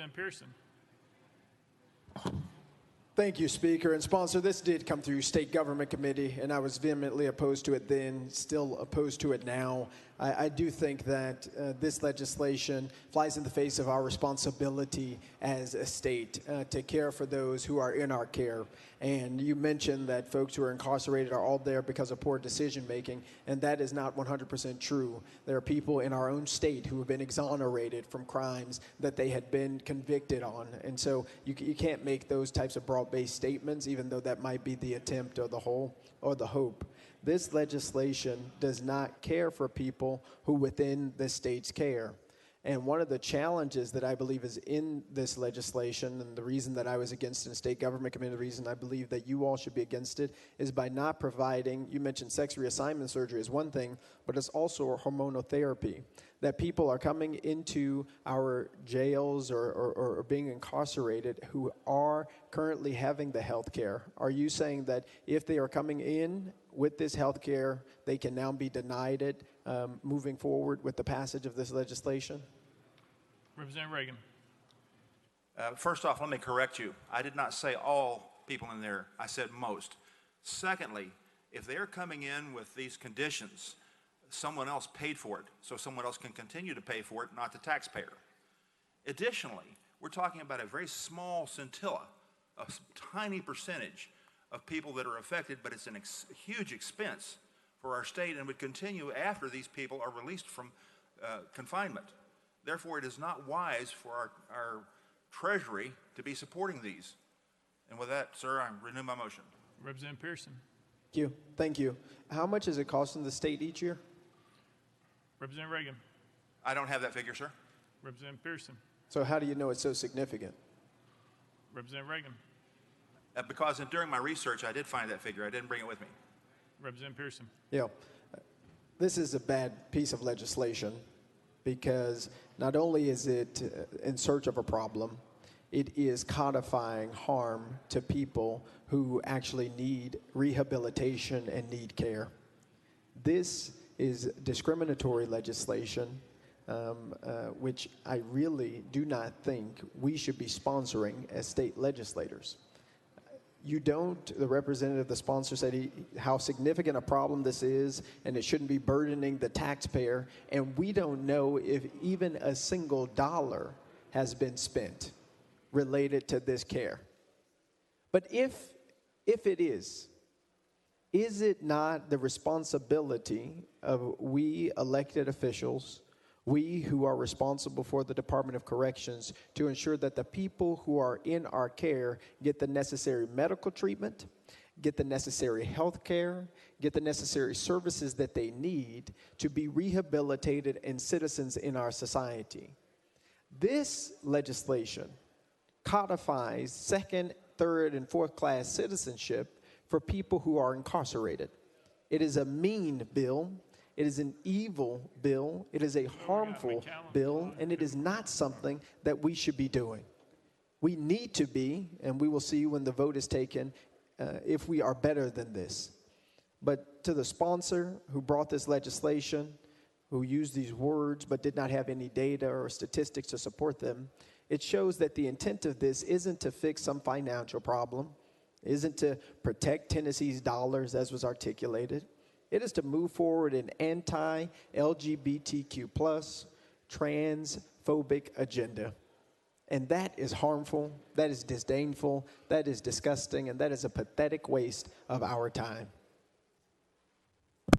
Representative Pearson. Thank you, Speaker. And sponsor, this did come through State Government Committee, and I was vehemently opposed to it then, still opposed to it now. I do think that this legislation flies in the face of our responsibility as a state to care for those who are in our care. And you mentioned that folks who are incarcerated are all there because of poor decision making, and that is not 100% true. There are people in our own state who have been exonerated from crimes that they had been convicted on. And so you can't make those types of broad-based statements, even though that might be the attempt or the whole or the hope. This legislation does not care for people who within the state's care. And one of the challenges that I believe is in this legislation, and the reason that I was against it in State Government Committee, the reason I believe that you all should be against it, is by not providing, you mentioned sex reassignment surgery is one thing, but it's also hormonal therapy. That people are coming into our jails or being incarcerated who are currently having the health care. Are you saying that if they are coming in with this health care, they can now be denied it moving forward with the passage of this legislation? Representative Reagan. First off, let me correct you. I did not say all people in there. I said most. Secondly, if they're coming in with these conditions, someone else paid for it, so someone else can continue to pay for it, not the taxpayer. Additionally, we're talking about a very small scintilla, a tiny percentage of people that are affected, but it's a huge expense for our state and would continue after these people are released from confinement. Therefore, it is not wise for our Treasury to be supporting these. And with that, sir, I renew my motion. Representative Pearson. Thank you. Thank you. How much is it costing the state each year? Representative Reagan. I don't have that figure, sir. Representative Pearson. So how do you know it's so significant? Representative Reagan. Because during my research, I did find that figure. I didn't bring it with me. Representative Pearson. Yeah. This is a bad piece of legislation because not only is it in search of a problem, it is codifying harm to people who actually need rehabilitation and need care. This is discriminatory legislation, which I really do not think we should be sponsoring as state legislators. You don't, the representative, the sponsor said how significant a problem this is and it shouldn't be burdening the taxpayer, and we don't know if even a single dollar has been spent related to this care. But if it is it not the responsibility of we elected officials, we who are responsible for the Department of Corrections, to ensure that the people who are in our care get the necessary medical treatment, get the necessary health care, get the necessary services that they need to be rehabilitated and citizens in our society? This legislation codifies second, third, and fourth class citizenship for people who are incarcerated. It is a mean bill. It is an evil bill. It is a harmful bill, and it is not something that we should be doing. We need to be, and we will see when the vote is taken, if we are better than this. But to the sponsor who brought this legislation, who used these words but did not have any data or statistics to support them, it shows that the intent of this isn't to fix some financial problem, isn't to protect Tennessee's dollars as was articulated. It is to move forward an anti-LGBTQ+, transphobic agenda. And that is harmful, that is disdainful, that is disgusting, and that is a pathetic waste of our time.